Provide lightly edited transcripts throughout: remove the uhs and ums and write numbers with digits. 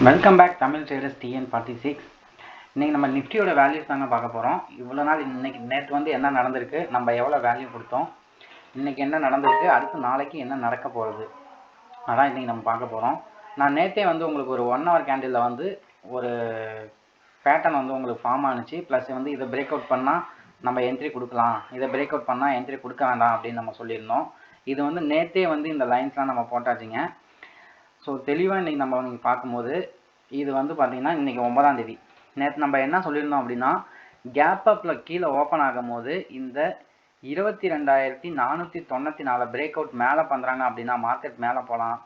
Welcome back Tamil traders TN46. இன்றைக்கி நம்ம நிஃப்டியோட வேல்யூஸ் தாங்க பார்க்க போகிறோம். இவ்வளோ நாள் நேற்று வந்து என்ன நடந்திருக்கு, நம்ம எவ்வளோ வேல்யூ கொடுத்தோம், இன்றைக்கி என்ன நடந்திருக்கு, அடுத்து நாளைக்கு என்ன நடக்க போகிறது, அதான் இன்றைக்கி நம்ம பார்க்க போகிறோம். நான் நேற்றே வந்து உங்களுக்கு ஒரு 1 hour கேண்டிலில் வந்து ஒரு பேட்டர்ன் வந்து உங்களுக்கு ஃபார்ம் ஆனிச்சு. ப்ளஸ் வந்து இதை பிரேக் அவுட் பண்ணால் நம்ம என்ட்ரி கொடுக்கலாம், இதை பிரேக் அவுட் பண்ணால் என்ட்ரி கொடுக்க வேண்டாம் அப்படின்னு நம்ம சொல்லியிருந்தோம். இது வந்து நேற்றே வந்து இந்த லைன்ஸ்லாம் நம்ம போட்டாச்சுங்க. ஸோ தெளிவாக இன்றைக்கி நம்ம நீங்கள் பார்க்கும்போது இது வந்து பார்த்திங்கன்னா இன்றைக்கி 9ஆம் தேதி. நேற்று நம்ம என்ன சொல்லியிருந்தோம் அப்படின்னா, கேப் அப்பில் கீழே ஓப்பன் ஆகும் போது இந்த 22,494 பிரேக் அவுட் மேலே பண்ணுறாங்க அப்படின்னா மார்க்கெட் மேலே போகலாம்.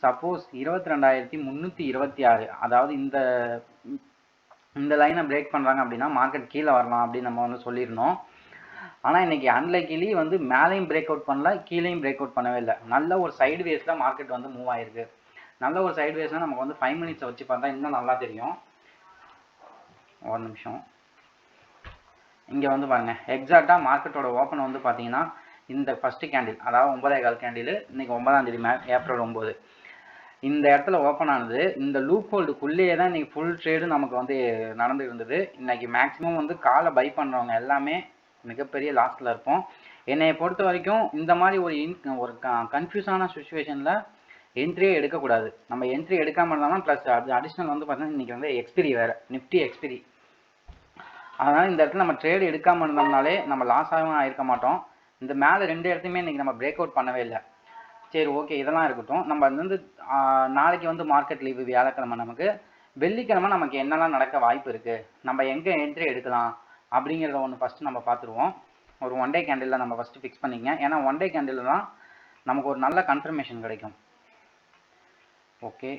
சப்போஸ் 22,326, அதாவது இந்த லைனை பிரேக் பண்ணுறாங்க அப்படின்னா மார்க்கெட் கீழே வரலாம் அப்படின்னு நம்ம வந்து சொல்லியிருந்தோம். ஆனால் இன்றைக்கி அன்லைக்கிலி வந்து மேலேயும் பிரேக் அவுட் பண்ணல, கீழேயும் பிரேக் அவுட் பண்ணவே இல்லை. நல்ல ஒரு சைடு வேஸில் மார்க்கெட் வந்து மூவ் ஆகிருக்கு. நல்ல ஒரு சைடு வேஸ்னால் நமக்கு வந்து 5 minutes வச்சு பார்த்தா இன்னும் நல்லா தெரியும். ஒரு நிமிஷம். இங்கே வந்து பாருங்கள், எக்ஸாக்டாக மார்க்கெட்டோட ஓப்பன் வந்து பார்த்தீங்கன்னா இந்த ஃபஸ்ட்டு கேண்டில், அதாவது 9.15 கேண்டில், இன்றைக்கி 9ஆம் தேதி ஏப்ரல் 9, இந்த இடத்துல ஓப்பன் ஆனது. இந்த லூப் ஹோல்டுக்குள்ளேயே தான் இன்றைக்கி ஃபுல் ட்ரேடு நமக்கு வந்து நடந்து இருந்தது. இன்றைக்கி மேக்ஸிமம் வந்து காலை பை பண்ணுறவங்க எல்லாமே மிகப்பெரிய லாஸ்ட்டில் இருப்போம். என்னை பொறுத்த வரைக்கும் இந்த மாதிரி ஒரு கன்ஃபியூஸான சுச்சுவேஷனில் என்ட்ரியே எடுக்கக்கூடாது. நம்ம என்ட்ரி எடுக்காமல் இருந்தாலும் ப்ளஸ் அது அடிஷ்னல் வந்து பார்த்தீங்கன்னா இன்றைக்கி வந்து எக்ஸ்பிரி வேறு, நிஃப்டி எக்ஸ்பிரி. அதனால் இந்த இடத்துல நம்ம ட்ரேடு எடுக்காமல் இருந்தோம்னாலே நம்ம லாஸ் ஆகவும் ஆகிருக்க மாட்டோம். இந்த மேலே 2 இடத்தையுமே இன்றைக்கி நம்ம பிரேக் அவுட் பண்ணவே இல்லை. சரி, ஓகே, இதெல்லாம் இருக்கட்டும். நம்ம வந்து நாளைக்கு வந்து மார்க்கெட் லீவு, வியாழக்கிழமை. நமக்கு வெள்ளிக்கிழமை நமக்கு என்னெல்லாம் நடக்க வாய்ப்பு இருக்குது, நம்ம எங்கே என்ட்ரி எடுக்கலாம் அப்படிங்கிறத ஒன்று ஃபஸ்ட்டு நம்ம பார்த்துருவோம். ஒரு 1 day கேண்டிலில் நம்ம ஃபஸ்ட்டு ஃபிக்ஸ் பண்ணிக்கங்க. ஏன்னா 1 day கேண்டில் தான் நமக்கு ஒரு நல்ல கன்ஃபர்மேஷன் கிடைக்கும். ஓகே,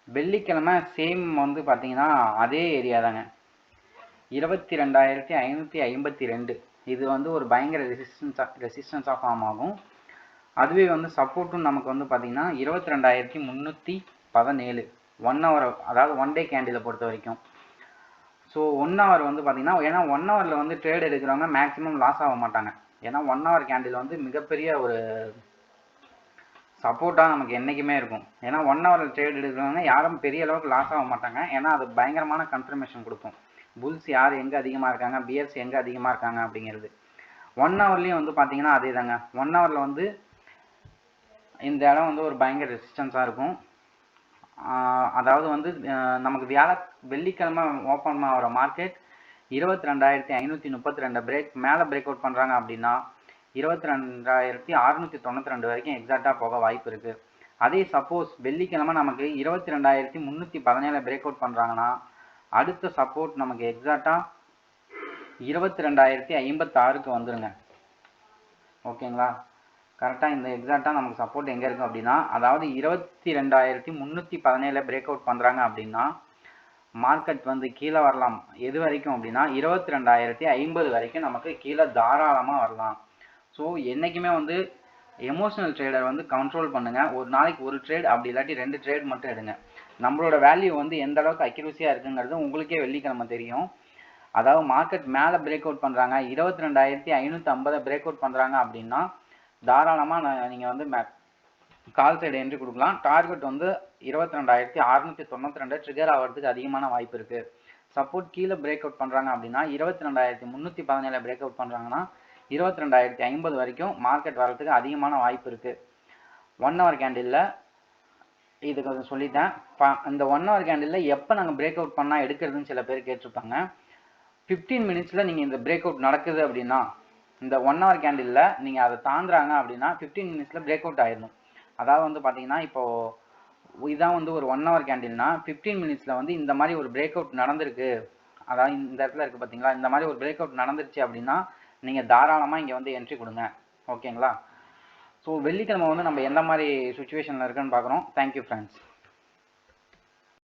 வெள்ளிக்கிழமை சேம் வந்து பார்த்தீங்கன்னா அதே ஏரியா தாங்க, 22,552. இது வந்து ஒரு பயங்கர ரெசிஸ்டன்ஸாக ஃபார்ம் ஆகும். அதுவே வந்து சப்போர்ட்டும் நமக்கு வந்து பார்த்தீங்கன்னா 22,317 1 hour, அதாவது 1 day கேண்டிலை பொறுத்த வரைக்கும். ஸோ 1 hour வந்து பார்த்தீங்கன்னா, ஏன்னா 1 hourல வந்து ட்ரேட் எடுக்கிறவங்க மேக்ஸிமம் லாஸ் ஆக மாட்டாங்க. ஏன்னா 1 hour கேண்டில் வந்து மிகப்பெரிய ஒரு சப்போர்ட்டாக நமக்கு என்றைக்குமே இருக்கும். ஏன்னா 1 hour ட்ரேட் எடுக்கிறவங்க யாரும் பெரிய அளவுக்கு லாஸ் ஆக மாட்டாங்க. ஏன்னா அது பயங்கரமான கன்ஃபர்மேஷன் கொடுக்கும். புல்ஸ் யார் எங்கே அதிகமாக இருக்காங்க, பியர்ஸ் எங்கே அதிகமாக இருக்காங்க அப்படிங்கிறது. 1 hourலேயும் வந்து பார்த்தீங்கன்னா அதே தாங்க. 1 hourல வந்து இந்த இடம் வந்து ஒரு பயங்கர ரெசிஸ்டன்ஸாக இருக்கும். அதாவது வந்து நமக்கு வெள்ளிக்கிழமை ஓப்பன் ஆகிற மார்க்கெட் 22,532 பிரேக் மேலே பிரேக் அவுட் பண்ணுறாங்க அப்படின்னா 22,692 வரைக்கும் எக்ஸாக்டாக போக வாய்ப்பு இருக்குது. அதே சப்போஸ் வெள்ளிக்கிழமை நமக்கு 22,317 பிரேக் அவுட் பண்ணுறாங்கன்னா அடுத்த சப்போர்ட் நமக்கு எக்ஸாக்டாக 22,056க்கு வந்துடுங்க. ஓகேங்களா, கரெக்டாக இந்த எக்ஸாக்டாக நமக்கு சப்போர்ட் எங்கே இருக்குது அப்படின்னா, அதாவது 22,317 பிரேக் அவுட் பண்ணுறாங்க அப்படின்னா மார்க்கெட் வந்து கீழே வரலாம். எது வரைக்கும் அப்படின்னா 22,050 வரைக்கும் நமக்கு கீழே தாராளமாக வரலாம். ஸோ என்றைக்குமே வந்து எமோஷனல் ட்ரேடர் வந்து கண்ட்ரோல் பண்ணுங்கள். ஒரு நாளைக்கு ஒரு ட்ரேட், அப்படி இல்லாட்டி 2 ட்ரேட் மட்டும் எடுங்க. நம்மளோட வேல்யூ வந்து எந்த அளவுக்கு அக்யூரஸியாக இருக்குங்கிறது உங்களுக்கே வெள்ளிக்கிழமை தெரியும். அதாவது மார்க்கெட் மேலே பிரேக் அவுட் பண்ணுறாங்க, 22,550 பிரேக் அவுட் பண்ணுறாங்க அப்படின்னா தாராளமாக நீங்கள் வந்து கால் சைடு என்ட்ரி கொடுக்கலாம். டார்கெட் வந்து 22,692 ட்ரிகர் ஆகிறதுக்கு அதிகமான வாய்ப்பு இருக்குது. சப்போர்ட் கீழே பிரேக் அவுட் பண்ணுறாங்க அப்படின்னா 22,317 பிரேக் அவுட் பண்ணுறாங்கன்னா 22,050 வரைக்கும் மார்க்கெட் வர்றதுக்கு அதிகமான வாய்ப்பு இருக்குது. 1 hour கேண்டிலில் இதுக்கு சொல்லிட்டேன். இந்த 1 hour கேண்டிலில் எப்போ நாங்கள் பிரேக் அவுட் பண்ணால் எடுக்கிறதுன்னு சில பேர் கேட்டிருப்பாங்க. 15 minutesல நீங்கள் இந்த பிரேக் அவுட் நடக்குது அப்படின்னா, இந்த 1 hour கேண்டிலில் நீங்கள் அதை தாண்டுறாங்க அப்படின்னா 15 minutesல பிரேக் அவுட் ஆயிடணும். அதாவது வந்து பார்த்தீங்கன்னா இப்போது இதான் வந்து ஒரு 1 hour கேண்டில்னா 15 minutesல வந்து இந்த மாதிரி ஒரு பிரேக் அவுட் நடந்திருக்கு, அதாவது இந்த இடத்துல இருக்குது பார்த்தீங்களா, இந்த மாதிரி ஒரு பிரேக் அவுட் நடந்துருச்சு அப்படின்னா நீங்கள் தாராளமாக இங்கே வந்து என்ட்ரி கொடுங்க. ஓகேங்களா, ஸோ வெள்ளிக்கிழமை வந்து நம்ம எந்த மாதிரி சுச்சுவேஷனில் இருக்குன்னு பார்க்குறோம். Thank you friends.